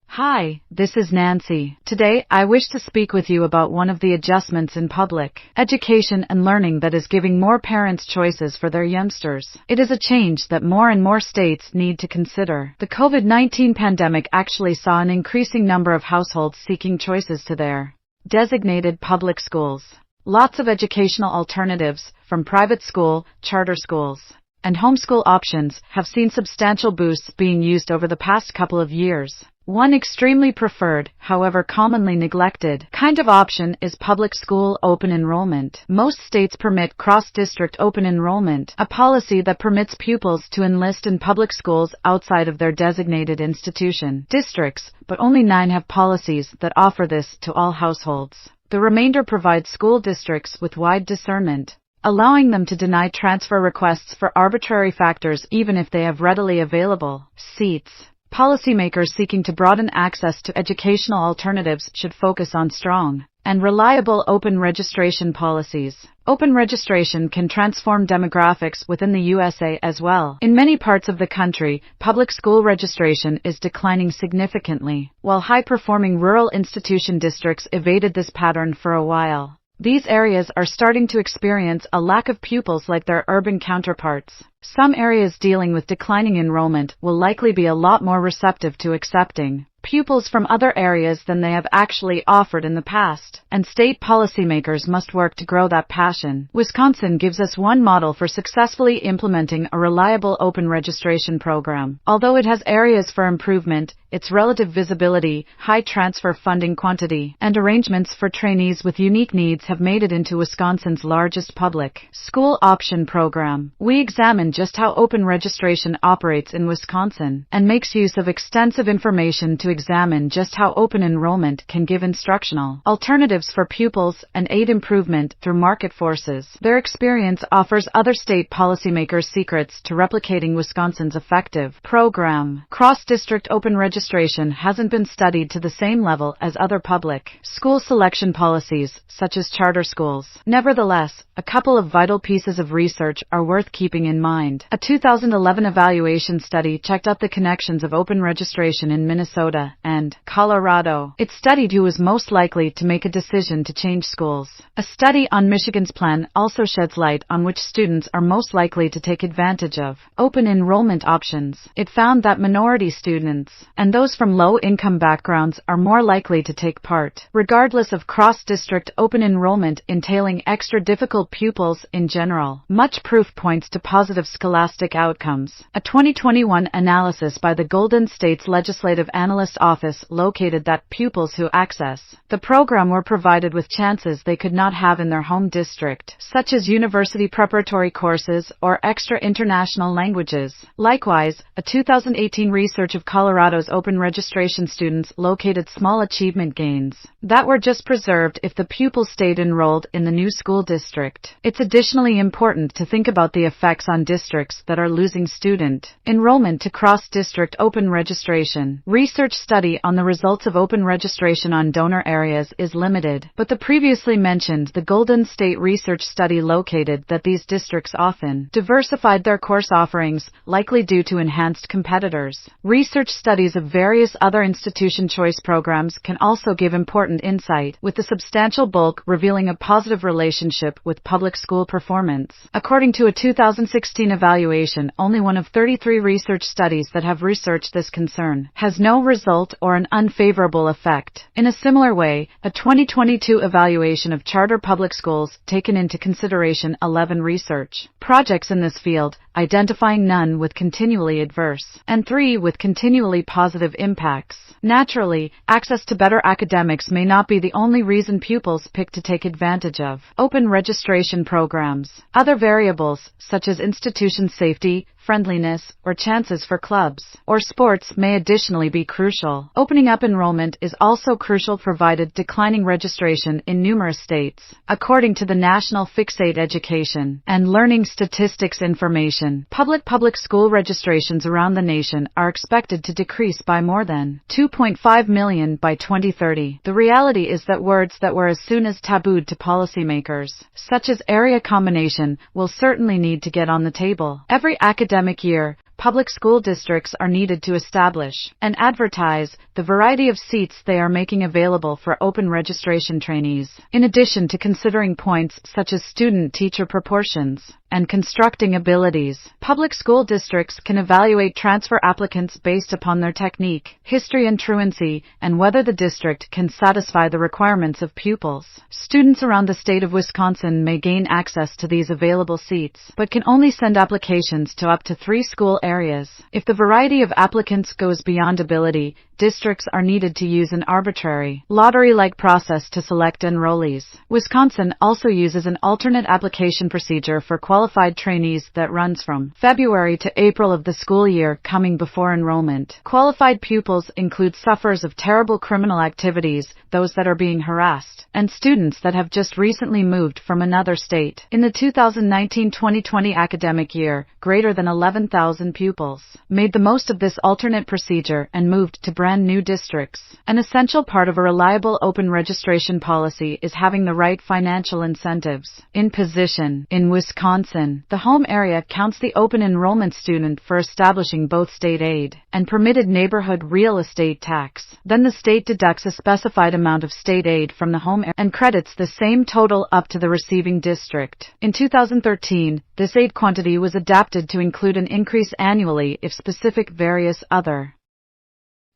Hi, this is Nancy. Today, I wish to speak with you about one of the adjustments in public education and learning that is giving more parents choices for their youngsters. It is a change that more and more states need to consider. The COVID-19 pandemic actually saw an increasing number of households seeking choices to their designated public schools. Lots of educational alternatives, from private school, charter schools, and homeschool options, have seen substantial boosts being used over the past couple of years. One extremely preferred, however commonly neglected, kind of option is public school open enrollment. Most states permit cross-district open enrollment, a policy that permits pupils to enlist in public schools outside of their designated institution districts, but only 9 have policies that offer this to all households. The remainder provide school districts with wide discernment, allowing them to deny transfer requests for arbitrary factors even if they have readily available seats. Policymakers seeking to broaden access to educational alternatives should focus on strong and reliable open registration policies. Open registration can transform demographics within the USA as well. In many parts of the country, public school registration is declining significantly, while high-performing rural institution districts evaded this pattern for a while. These areas are starting to experience a lack of pupils like their urban counterparts. Some areas dealing with declining enrollment will likely be a lot more receptive to accepting pupils from other areas than they have actually offered in the past, and state policymakers must work to grow that passion. Wisconsin gives us one model for successfully implementing a reliable open registration program. Although it has areas for improvement, its relative visibility, high transfer funding quantity, and arrangements for trainees with unique needs have made it into Wisconsin's largest public school option program. We examined just how open registration operates in Wisconsin and makes use of extensive information to examine just how open enrollment can give instructional alternatives for pupils and aid improvement through market forces. Their experience offers other state policymakers secrets to replicating Wisconsin's effective program. Cross-district open registration hasn't been studied to the same level as other public school selection policies, such as charter schools. Nevertheless, a couple of vital pieces of research are worth keeping in mind. A 2011 evaluation study checked out the connections of open registration in Minnesota and Colorado. It studied who was most likely to make a decision to change schools. A study on Michigan's plan also sheds light on which students are most likely to take advantage of open enrollment options. It found that minority students and those from low-income backgrounds are more likely to take part, regardless of cross-district open enrollment entailing extra difficult pupils in general. Much proof points to positive scholastic outcomes. A 2021 analysis by the Golden State's Legislative Analyst Office located that pupils who access the program were provided with chances they could not have in their home district, such as university preparatory courses or extra international languages. Likewise, a 2018 research of Colorado's open registration students located small achievement gains that were just preserved if the pupil stayed enrolled in the new school district. It's additionally important to think about the effects on districts that are losing student enrollment to cross-district open registration. Research study on the results of open registration on donor areas is limited, but the previously mentioned the Golden State research study located that these districts often diversified their course offerings, likely due to enhanced competitors. Research studies of various other institution choice programs can also give important insight, with the substantial bulk revealing a positive relationship with public school performance. According to a 2016 evaluation, only one of 33 research studies that have researched this concern has no result or an unfavorable effect. In a similar way, a 2022 evaluation of charter public schools taken into consideration 11 research projects in this field, identifying none with continually adverse and 3 with continually positive impacts. Naturally, access to better academics may not be the only reason pupils pick to take advantage of open registration programs. Other variables, such as institution safety, friendliness, or chances for clubs or sports may additionally be crucial. Opening up enrollment is also crucial provided declining registration in numerous states. According to the National Fixate Education and Learning Statistics information, public school registrations around the nation are expected to decrease by more than 2.5 million by 2030. The reality is that words that were as soon as tabooed to policymakers, such as area combination, will certainly need to get on the table. Every academic year, public school districts are needed to establish and advertise the variety of seats they are making available for open registration trainees. In addition to considering points such as student-teacher proportions and constructing abilities, public school districts can evaluate transfer applicants based upon their technique, history and truancy, and whether the district can satisfy the requirements of pupils. Students around the state of Wisconsin may gain access to these available seats, but can only send applications to up to 3 school areas. If the variety of applicants goes beyond ability, districts are needed to use an arbitrary, lottery-like process to select enrollees. Wisconsin also uses an alternate application procedure for qualified trainees that runs from February to April of the school year coming before enrollment. Qualified pupils include sufferers of terrible criminal activities, those that are being harassed, and students that have just recently moved from another state. In the 2019-2020 academic year, greater than 11,000 pupils made the most of this alternate procedure and moved to brand new districts. An essential part of a reliable open registration policy is having the right financial incentives in position. In Wisconsin, the home area counts the open enrollment student for establishing both state aid and permitted neighborhood real estate tax. Then the state deducts a specified amount of state aid from the home area and credits the same total up to the receiving district. In 2013, this aid quantity was adapted to include an increase annually if specific various other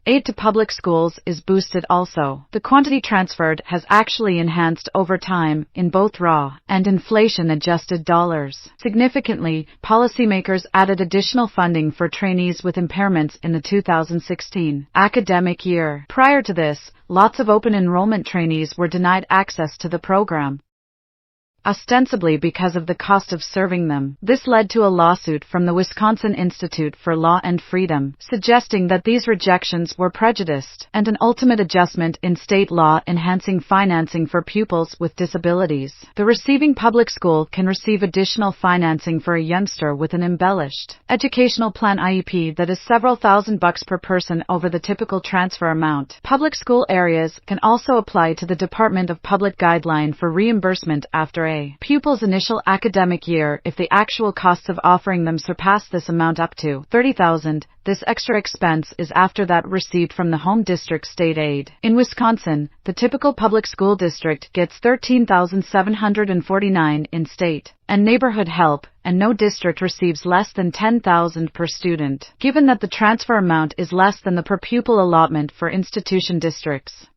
aid to public schools is boosted also. The quantity transferred has actually enhanced over time in both raw and inflation-adjusted dollars. Significantly, policymakers added additional funding for trainees with impairments in the 2016 academic year. Prior to this, lots of open enrollment trainees were denied access to the program, ostensibly because of the cost of serving them. This led to a lawsuit from the Wisconsin Institute for Law and Freedom, suggesting that these rejections were prejudiced, and an ultimate adjustment in state law enhancing financing for pupils with disabilities. The receiving public school can receive additional financing for a youngster with an embellished educational plan IEP that is several $1,000s per person over the typical transfer amount. Public school areas can also apply to the Department of Public Guideline for reimbursement after a pupil's initial academic year if the actual costs of offering them surpass this amount up to $30,000. This extra expense is after that received from the home district state aid. In Wisconsin, the typical public school district gets $13,749 in state and neighborhood help, and no district receives less than $10,000 per student, given that the transfer amount is less than the per pupil allotment for institution districts.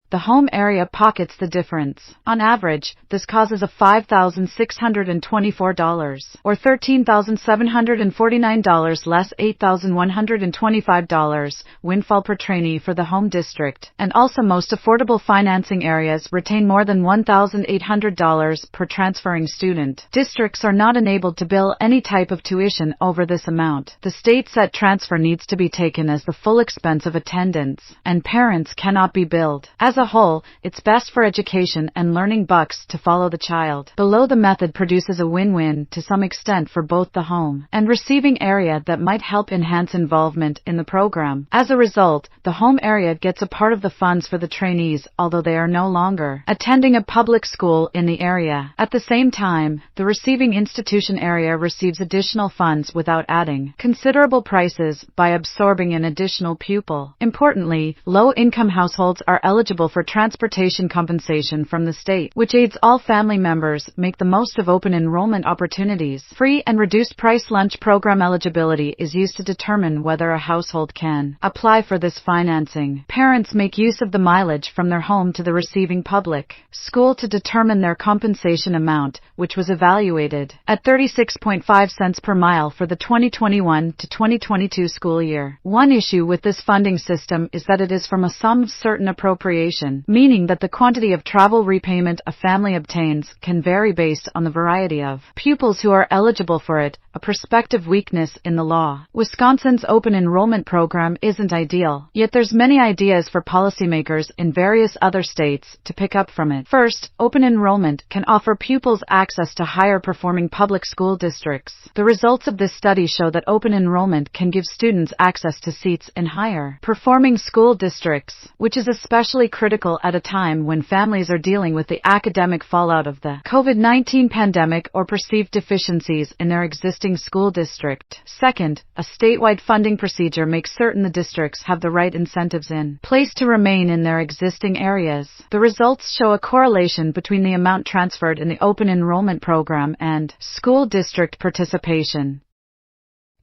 The home area pockets the difference. On average, this causes a $5,624 or $13,749 less $8,125 windfall per trainee for the home district, and also most affordable financing areas retain more than $1,800 per transferring student. Districts are not enabled to bill any type of tuition over this amount. The state-set transfer needs to be taken as the full expense of attendance, and parents cannot be billed. As a whole, it's best for education and learning bucks to follow the child. Below the method produces a win-win to some extent for both the home and receiving area that might help enhance involvement in the program. As a result, the home area gets a part of the funds for the trainees, although they are no longer attending a public school in the area. At the same time, the receiving institution area receives additional funds without adding considerable prices by absorbing an additional pupil. Importantly, low-income households are eligible for transportation compensation from the state, which aids all family members make the most of open enrollment opportunities. Free and reduced price lunch program eligibility is used to determine whether a household can apply for this financing. Parents make use of the mileage from their home to the receiving public school to determine their compensation amount, which was evaluated at 36.5 cents per mile for the 2021 to 2022 school year. One issue with this funding system is that it is from a sum of certain appropriation, meaning that the quantity of travel repayment a family obtains can vary based on the variety of pupils who are eligible for it. a prospective weakness in the law. Wisconsin's open enrollment program isn't ideal, yet there's many ideas for policymakers in various other states to pick up from it. First, open enrollment can offer pupils access to higher performing public school districts. The results of this study show that open enrollment can give students access to seats in higher performing school districts, which is especially critical at a time when families are dealing with the academic fallout of the COVID-19 pandemic or perceived deficiencies in their existing school district. Second, a statewide funding procedure makes certain the districts have the right incentives in place to remain in their existing areas. The results show a correlation between the amount transferred in the open enrollment program and school district participation.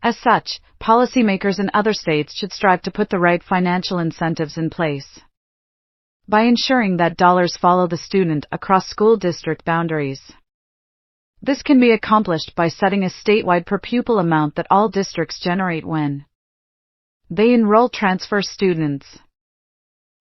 As such, policymakers in other states should strive to put the right financial incentives in place by ensuring that dollars follow the student across school district boundaries. This can be accomplished by setting a statewide per-pupil amount that all districts generate when they enroll transfer students.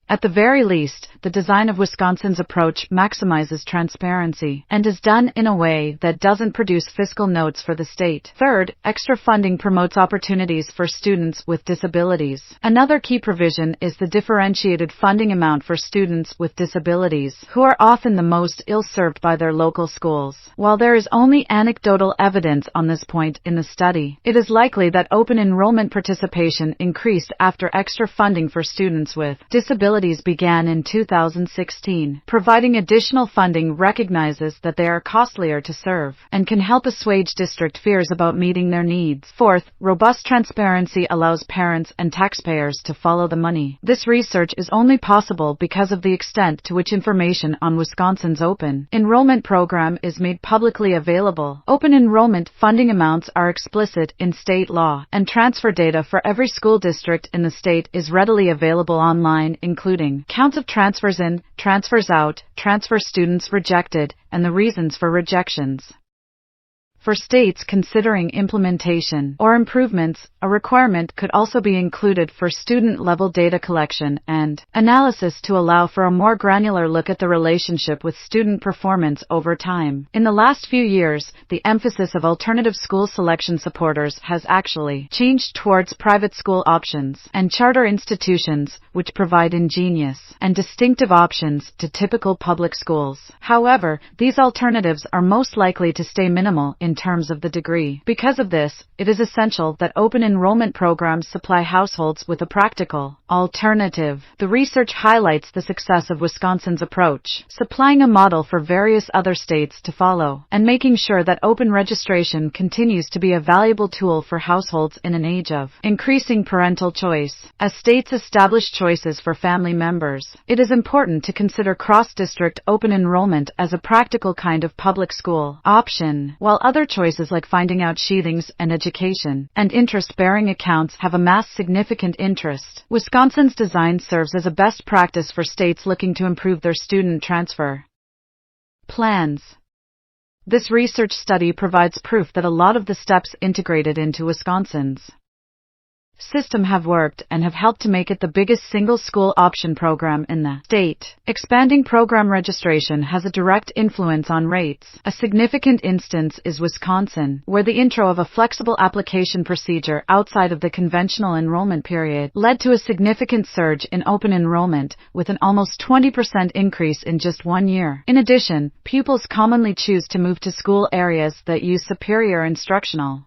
At the very least, the design of Wisconsin's approach maximizes transparency and is done in a way that doesn't produce fiscal notes for the state. Third, extra funding promotes opportunities for students with disabilities. Another key provision is the differentiated funding amount for students with disabilities, who are often the most ill-served by their local schools. While there is only anecdotal evidence on this point in the study, it is likely that open enrollment participation increased after extra funding for students with disabilities began in 2016. Providing additional funding recognizes that they are costlier to serve and can help assuage district fears about meeting their needs. Fourth, robust transparency allows parents and taxpayers to follow the money. This research is only possible because of the extent to which information on Wisconsin's open enrollment program is made publicly available. Open enrollment funding amounts are explicit in state law, and transfer data for every school district in the state is readily available online, including counts of transfers in, transfers out, transfer students rejected, and the reasons for rejections. For states considering implementation or improvements, a requirement could also be included for student-level data collection and analysis to allow for a more granular look at the relationship with student performance over time. In the last few years, the emphasis of alternative school selection supporters has actually changed towards private school options and charter institutions, which provide ingenious and distinctive options to typical public schools. However, these alternatives are most likely to stay minimal in terms of the degree. Because of this, it is essential that open enrollment programs supply households with a practical alternative. The research highlights the success of Wisconsin's approach, supplying a model for various other states to follow, and making sure that open registration continues to be a valuable tool for households in an age of increasing parental choice. As states establish choices for family members, it is important to consider cross-district open enrollment as a practical kind of public school option. While other choices like finding out sheathings and education and interest-bearing accounts have amassed significant interest, Wisconsin's design serves as a best practice for states looking to improve their student transfer plans. This research study provides proof that a lot of the steps integrated into Wisconsin's system have worked and have helped to make it the biggest single school option program in the state. Expanding program registration has a direct influence on rates. A significant instance is Wisconsin, where the intro of a flexible application procedure outside of the conventional enrollment period led to a significant surge in open enrollment, with an almost 20% increase in just 1 year. In addition, pupils commonly choose to move to school areas that use superior instructional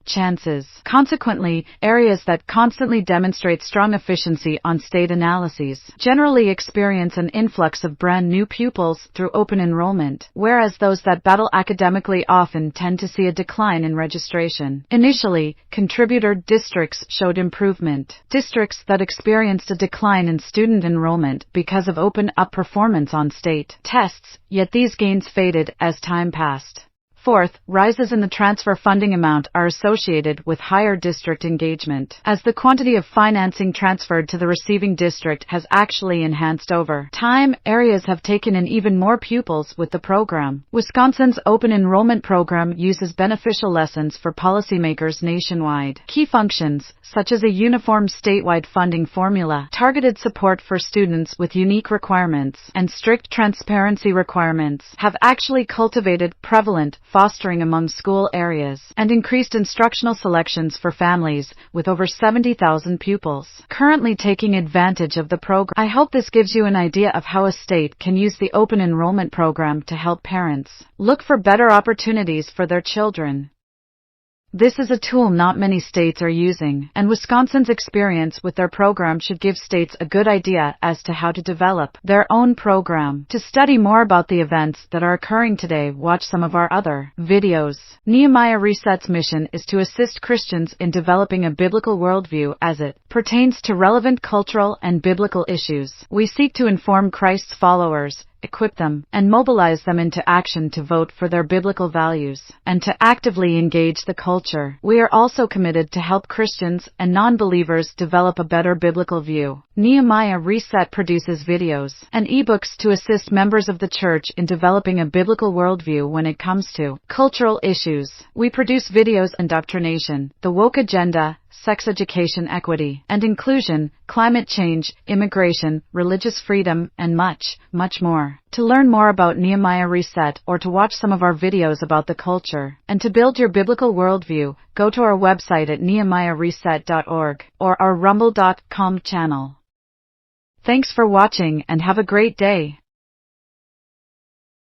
chances. Consequently, areas that constantly demonstrate strong efficiency on state analyses generally experience an influx of brand new pupils through open enrollment, whereas those that battle academically often tend to see a decline in registration. Initially, contributor districts showed improvement. Districts that experienced a decline in student enrollment because of open-up performance on state tests, yet these gains faded as time passed. Fourth, rises in the transfer funding amount are associated with higher district engagement, as the quantity of financing transferred to the receiving district has actually enhanced over time. Areas have taken in even more pupils with the program. Wisconsin's open enrollment program uses beneficial lessons for policymakers nationwide. Key functions, such as a uniform statewide funding formula, targeted support for students with unique requirements, and strict transparency requirements, have actually cultivated prevalent fostering among school areas, and increased instructional selections for families, with over 70,000 pupils currently taking advantage of the program. I hope this gives you an idea of how a state can use the open enrollment program to help parents look for better opportunities for their children. This is a tool not many states are using, and Wisconsin's experience with their program should give states a good idea as to how to develop their own program. To study more about the events that are occurring today, watch some of our other videos. Nehemiah Reset's mission is to assist Christians in developing a biblical worldview as it pertains to relevant cultural and biblical issues. We seek to inform Christ's followers, equip them, and mobilize them into action to vote for their biblical values, and to actively engage the culture. We are also committed to help Christians and non-believers develop a better biblical view. Nehemiah Reset produces videos and ebooks to assist members of the church in developing a biblical worldview when it comes to cultural issues. We produce videos on indoctrination, the woke agenda, sex education, equity and inclusion, climate change, immigration, religious freedom, and much, much more. To learn more about Nehemiah Reset or to watch some of our videos about the culture and to build your biblical worldview, go to our website at nehemiahreset.org or our rumble.com channel. Thanks for watching and have a great day.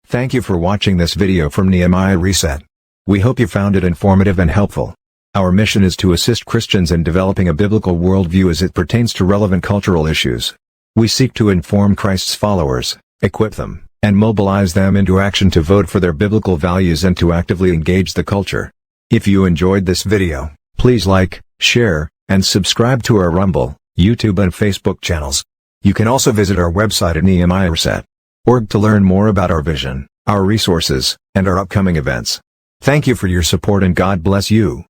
Thank you for watching this video from Nehemiah Reset. We hope you found it informative and helpful. Our mission is to assist Christians in developing a biblical worldview as it pertains to relevant cultural issues. We seek to inform Christ's followers, equip them, and mobilize them into action to vote for their biblical values and to actively engage the culture. If you enjoyed this video, please like, share, and subscribe to our Rumble, YouTube and Facebook channels. You can also visit our website at nehemiahreset.org to learn more about our vision, our resources, and our upcoming events. Thank you for your support and God bless you.